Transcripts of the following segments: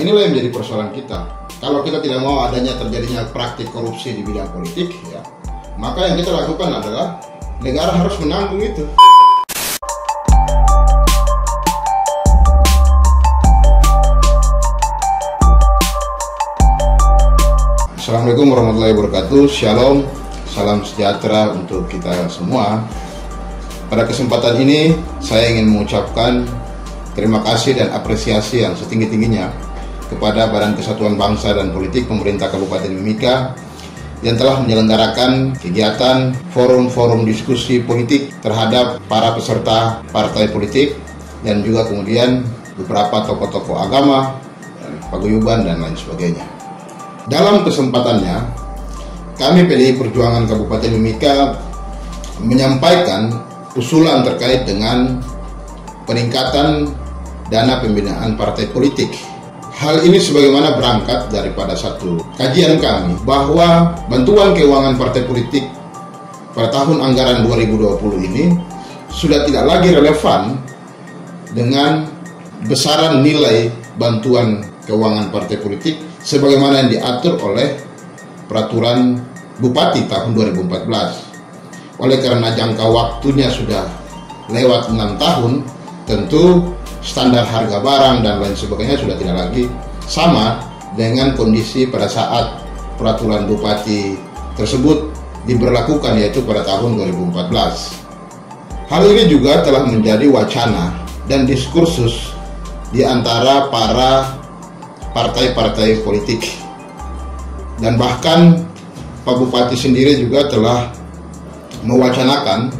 inilah yang menjadi persoalan kita. Kalau kita tidak mau adanya terjadinya praktik korupsi di bidang politik, ya, maka yang kita lakukan adalah negara harus menanggung itu. Assalamualaikum warahmatullahi wabarakatuh. Shalom, salam sejahtera untuk kita semua. Pada kesempatan ini saya ingin mengucapkan terima kasih dan apresiasi yang setinggi-tingginya kepada Badan Kesatuan Bangsa dan Politik Pemerintah Kabupaten Mimika yang telah menyelenggarakan kegiatan forum-forum diskusi politik terhadap para peserta partai politik dan juga kemudian beberapa tokoh-tokoh agama, paguyuban dan lain sebagainya. Dalam kesempatannya, kami PDI Perjuangan Kabupaten Mimika menyampaikan usulan terkait dengan peningkatan dana pembinaan partai politik. Hal ini sebagaimana berangkat daripada satu kajian kami bahwa bantuan keuangan partai politik pada tahun anggaran 2020 ini sudah tidak lagi relevan dengan besaran nilai bantuan keuangan partai politik sebagaimana yang diatur oleh peraturan Bupati tahun 2014. Oleh karena jangka waktunya sudah lewat 6 tahun, tentu standar harga barang dan lain sebagainya sudah tidak lagi sama dengan kondisi pada saat peraturan Bupati tersebut diberlakukan, yaitu pada tahun 2014. Hal ini juga telah menjadi wacana dan diskursus di antara para partai-partai politik, dan bahkan Pak Bupati sendiri juga telah mewacanakan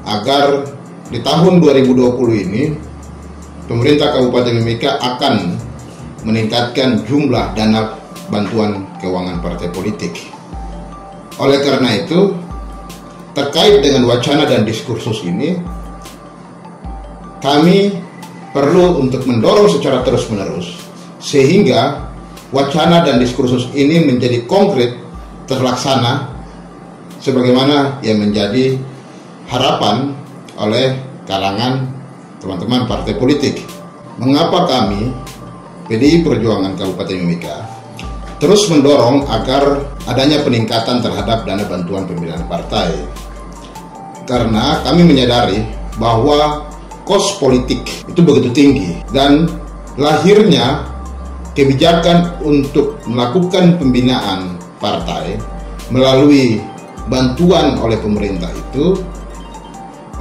agar di tahun 2020 ini pemerintah Kabupaten Mimika akan meningkatkan jumlah dana bantuan keuangan partai politik. Oleh karena itu, terkait dengan wacana dan diskursus ini, kami perlu untuk mendorong secara terus-menerus sehingga wacana dan diskursus ini menjadi konkret terlaksana sebagaimana yang menjadi harapan oleh kalangan teman-teman partai politik. Mengapa kami PDI Perjuangan Kabupaten Mimika terus mendorong agar adanya peningkatan terhadap dana bantuan pembinaan partai? Karena kami menyadari bahwa kos politik itu begitu tinggi dan lahirnya kebijakan untuk melakukan pembinaan partai melalui bantuan oleh pemerintah itu,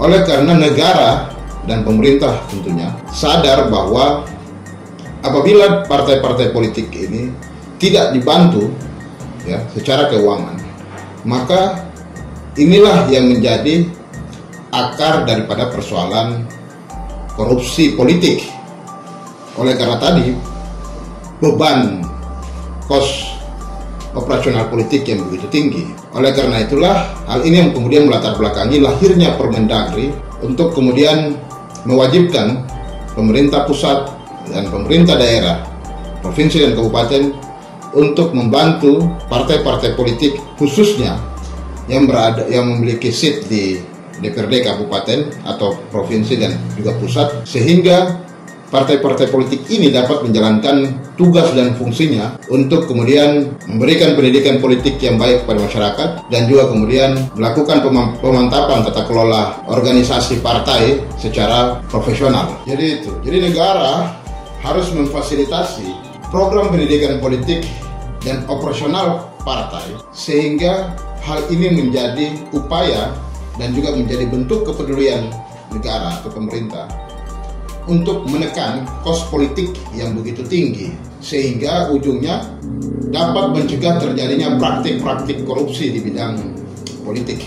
oleh karena negara dan pemerintah tentunya sadar bahwa apabila partai-partai politik ini tidak dibantu ya secara keuangan, maka inilah yang menjadi akar daripada persoalan korupsi politik. Oleh karena tadi beban kos operasional politik yang begitu tinggi. Oleh karena itulah hal ini yang kemudian melatar belakangi lahirnya Permendagri untuk kemudian mewajibkan pemerintah pusat dan pemerintah daerah, provinsi dan kabupaten untuk membantu partai-partai politik khususnya yang memiliki seat di DPRD kabupaten atau provinsi dan juga pusat, sehingga partai-partai politik ini dapat menjalankan tugas dan fungsinya untuk kemudian memberikan pendidikan politik yang baik kepada masyarakat dan juga kemudian melakukan pemantapan tata kelola organisasi partai secara profesional. Jadi negara harus memfasilitasi program pendidikan politik dan operasional partai sehingga hal ini menjadi upaya dan juga menjadi bentuk kepedulian negara atau pemerintah untuk menekan kos politik yang begitu tinggi sehingga ujungnya dapat mencegah terjadinya praktik-praktik korupsi di bidang politik.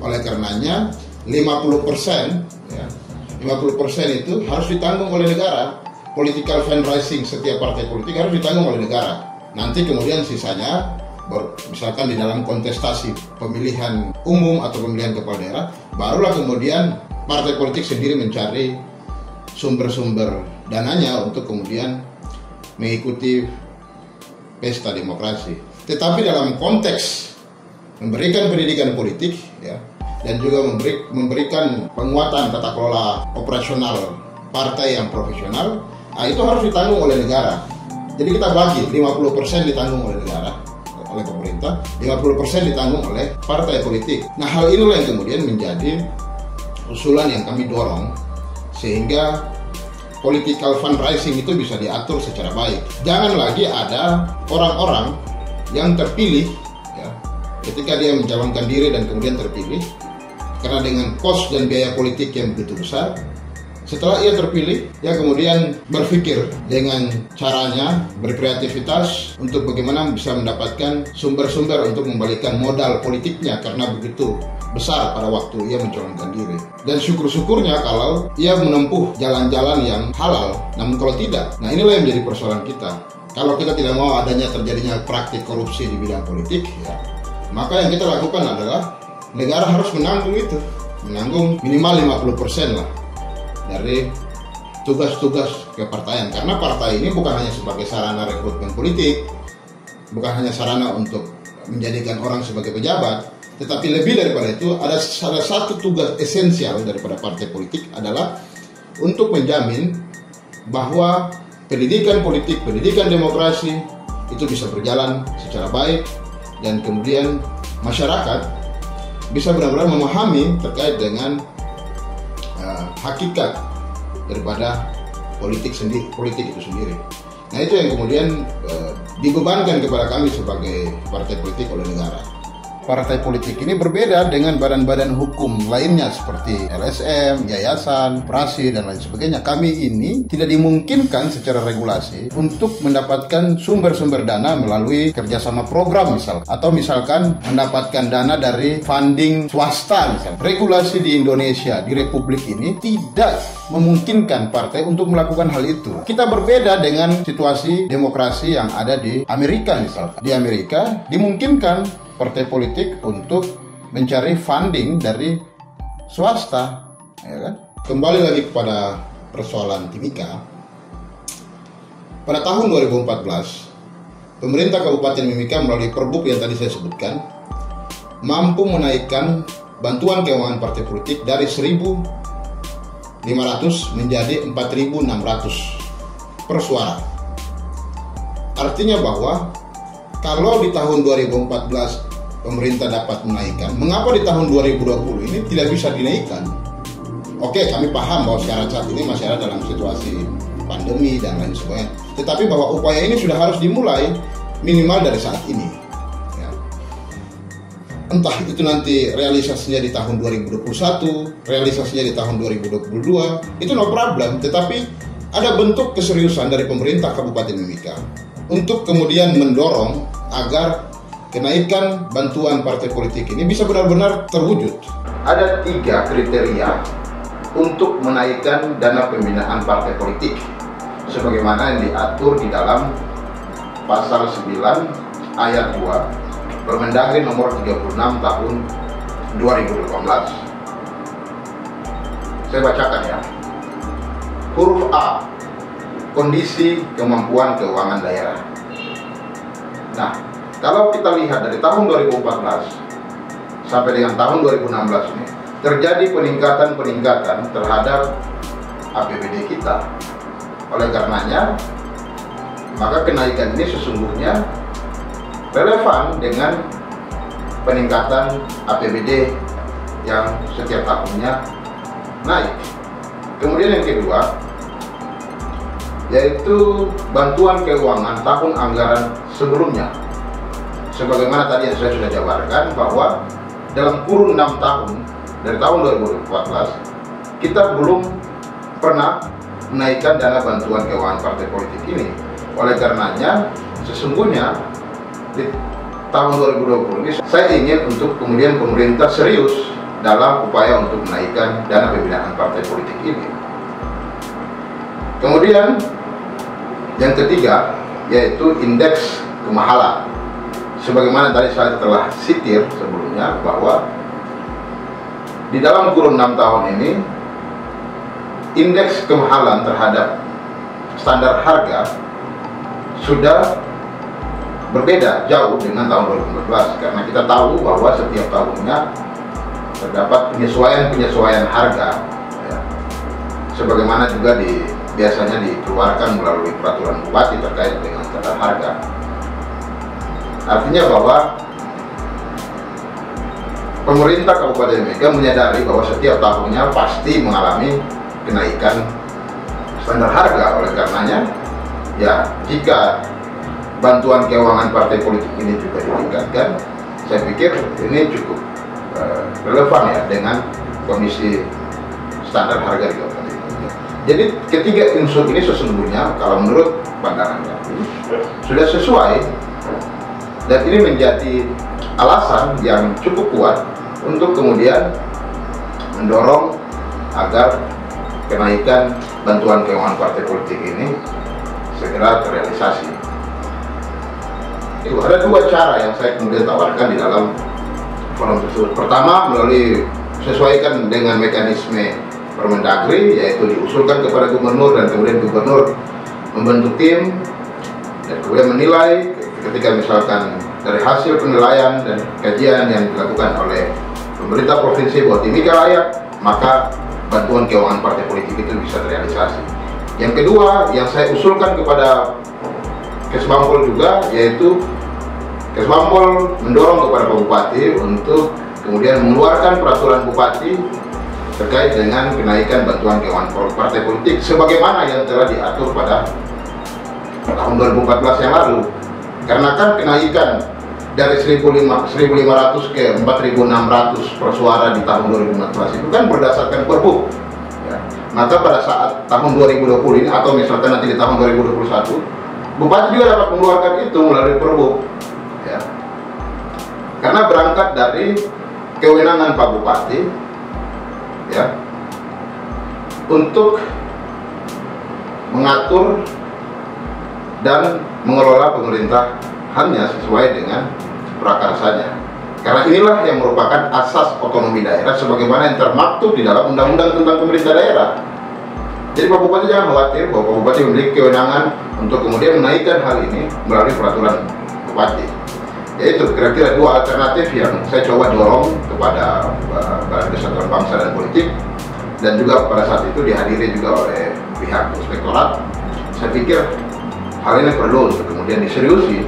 Oleh karenanya 50% itu harus ditanggung oleh negara. Political fundraising setiap partai politik harus ditanggung oleh negara. Nanti kemudian sisanya misalkan di dalam kontestasi pemilihan umum atau pemilihan kepala daerah, barulah kemudian partai politik sendiri mencari sumber-sumber dananya untuk kemudian mengikuti pesta demokrasi. Tetapi dalam konteks memberikan pendidikan politik ya, dan juga memberikan penguatan tata kelola operasional partai yang profesional, itu harus ditanggung oleh negara. Jadi kita bagi 50% ditanggung oleh negara, oleh pemerintah, 50% ditanggung oleh partai politik. Nah, hal inilah yang kemudian menjadi usulan yang kami dorong sehingga political fundraising itu bisa diatur secara baik. Jangan lagi ada orang-orang yang terpilih ya, ketika dia mencalonkan diri dan kemudian terpilih karena dengan kos dan biaya politik yang begitu besar. Setelah ia terpilih, ia kemudian berpikir dengan caranya, berkreativitas untuk bagaimana bisa mendapatkan sumber-sumber untuk membalikan modal politiknya karena begitu besar pada waktu ia mencalonkan diri. Dan syukur-syukurnya kalau ia menempuh jalan-jalan yang halal, namun kalau tidak, nah inilah yang menjadi persoalan kita. Kalau kita tidak mau adanya terjadinya praktik korupsi di bidang politik, ya, maka yang kita lakukan adalah negara harus menanggung itu, menanggung minimal 50% lah dari tugas-tugas kepartaian, karena partai ini bukan hanya sebagai sarana rekrutmen politik, bukan hanya sarana untuk menjadikan orang sebagai pejabat, tetapi lebih daripada itu ada salah satu tugas esensial daripada partai politik adalah untuk menjamin bahwa pendidikan politik, pendidikan demokrasi itu bisa berjalan secara baik dan kemudian masyarakat bisa benar-benar memahami terkait dengan hakikat daripada politik itu sendiri. Nah, itu yang kemudian dibebankan kepada kami sebagai partai politik oleh negara. Partai politik ini berbeda dengan badan-badan hukum lainnya seperti LSM, yayasan, prasi, dan lain sebagainya. Kami ini tidak dimungkinkan secara regulasi untuk mendapatkan sumber-sumber dana melalui kerjasama program misalkan, atau misalkan mendapatkan dana dari funding swasta misalkan. Regulasi di Indonesia, di Republik ini tidak memungkinkan partai untuk melakukan hal itu. Kita berbeda dengan situasi demokrasi yang ada di Amerika misalkan. Di Amerika dimungkinkan partai politik untuk mencari funding dari swasta, ya kan? Kembali lagi kepada persoalan Timika. Pada tahun 2014, pemerintah Kabupaten Mimika melalui Perbuk yang tadi saya sebutkan mampu menaikkan bantuan keuangan partai politik dari 1.500 menjadi 4.600 per suara. Artinya bahwa kalau di tahun 2014 pemerintah dapat menaikkan, mengapa di tahun 2020 ini tidak bisa dinaikkan? Oke, kami paham bahwa saat ini masih ada dalam situasi pandemi dan lain sebagainya. Tetapi bahwa upaya ini sudah harus dimulai minimal dari saat ini. Ya. Entah itu nanti realisasinya di tahun 2021, realisasinya di tahun 2022, itu no problem. Tetapi ada bentuk keseriusan dari pemerintah Kabupaten Mimika untuk kemudian mendorong agar kenaikan bantuan partai politik ini bisa benar-benar terwujud. Ada 3 kriteria untuk menaikkan dana pembinaan partai politik sebagaimana yang diatur di dalam pasal 9 ayat 2 Permendagri nomor 36 tahun 2018. Saya bacakan ya. Huruf A, kondisi kemampuan keuangan daerah. Nah, kalau kita lihat dari tahun 2014 sampai dengan tahun 2016 ini terjadi peningkatan terhadap APBD kita. Oleh karenanya, maka kenaikan ini sesungguhnya relevan dengan peningkatan APBD yang setiap tahunnya naik. Kemudian yang kedua, yaitu bantuan keuangan tahun anggaran sebelumnya. Sebagaimana tadi yang saya sudah jabarkan bahwa dalam kurun 6 tahun dari tahun 2014 kita belum pernah menaikkan dana bantuan keuangan partai politik ini. Oleh karenanya sesungguhnya di tahun 2020 ini saya ingin untuk kemudian pemerintah serius dalam upaya untuk menaikkan dana pembinaan partai politik ini. Kemudian yang ketiga yaitu indeks kemahalan. Sebagaimana tadi saya telah sitir sebelumnya bahwa di dalam kurun 6 tahun ini indeks kemahalan terhadap standar harga sudah berbeda jauh dengan tahun 2014 karena kita tahu bahwa setiap tahunnya terdapat penyesuaian harga ya. Sebagaimana juga biasanya dikeluarkan melalui peraturan bupati terkait dengan tata harga. Artinya bahwa pemerintah Kabupaten Mimika menyadari bahwa setiap tahunnya pasti mengalami kenaikan standar harga. Oleh karenanya, ya jika bantuan keuangan partai politik ini juga ditingkatkan, saya pikir ini cukup relevan ya dengan kondisi standar harga di Kabupaten Mimika. Jadi ketiga unsur ini sesungguhnya kalau menurut pandangan kami sudah sesuai, dan ini menjadi alasan yang cukup kuat untuk kemudian mendorong agar kenaikan bantuan keuangan partai politik ini segera terrealisasi. Itu ada dua cara yang saya kemudian tawarkan di dalam forum tersebut. Pertama, melalui sesuaikan dengan mekanisme Permendagri, yaitu diusulkan kepada gubernur dan kemudian gubernur membentuk tim dan kemudian menilai. Ketika misalkan dari hasil penilaian dan kajian yang dilakukan oleh pemerintah provinsi bahwa Timika layak, maka bantuan keuangan partai politik itu bisa terrealisasi. Yang kedua, yang saya usulkan kepada Kesbangpol juga, yaitu Kesbangpol mendorong kepada Pak Bupati untuk kemudian mengeluarkan peraturan Bupati terkait dengan kenaikan bantuan keuangan partai politik sebagaimana yang telah diatur pada tahun 2014 yang lalu. Karena kan kenaikan dari 1.500 ke 4.600 per suara di tahun 2014 itu kan berdasarkan Perbu. Ya. Maka pada saat tahun 2020 ini atau misalkan nanti di tahun 2021, Bupati juga dapat mengeluarkan itu melalui Perbu. Ya. Karena berangkat dari kewenangan Pak Bupati, ya, untuk mengatur dan mengelola pemerintahannya sesuai dengan prakarsanya. Karena inilah yang merupakan asas otonomi daerah sebagaimana yang termaktub di dalam Undang-Undang tentang Pemerintah Daerah. Jadi Pak Bupati jangan khawatir bahwa Pak Bupati memiliki kewenangan untuk kemudian menaikkan hal ini melalui peraturan Bupati. Yaitu kira-kira dua alternatif yang saya coba dorong kepada Badan Kesatuan Bangsa dan Politik, dan juga pada saat itu dihadiri juga oleh pihak inspektorat. Saya pikir hal ini perlu untuk kemudian diseriusi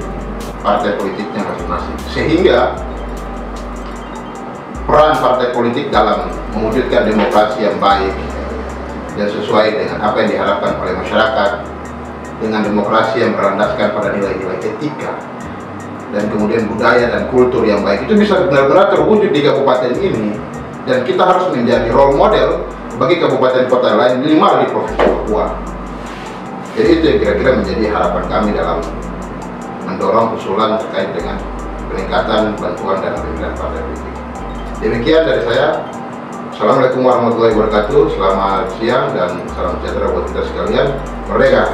partai politiknya masing-masing, sehingga peran partai politik dalam mewujudkan demokrasi yang baik dan sesuai dengan apa yang diharapkan oleh masyarakat, dengan demokrasi yang berlandaskan pada nilai-nilai etika dan kemudian budaya dan kultur yang baik, itu bisa benar-benar terwujud di kabupaten ini. Dan kita harus menjadi role model bagi kabupaten kota lain, minimal di Provinsi Papua. Jadi itu yang kira-kira menjadi harapan kami dalam mendorong usulan terkait dengan peningkatan bantuan dana pimpinan partai politik. Demikian dari saya. Assalamualaikum warahmatullahi wabarakatuh. Selamat siang dan salam sejahtera buat kita sekalian. Merdeka!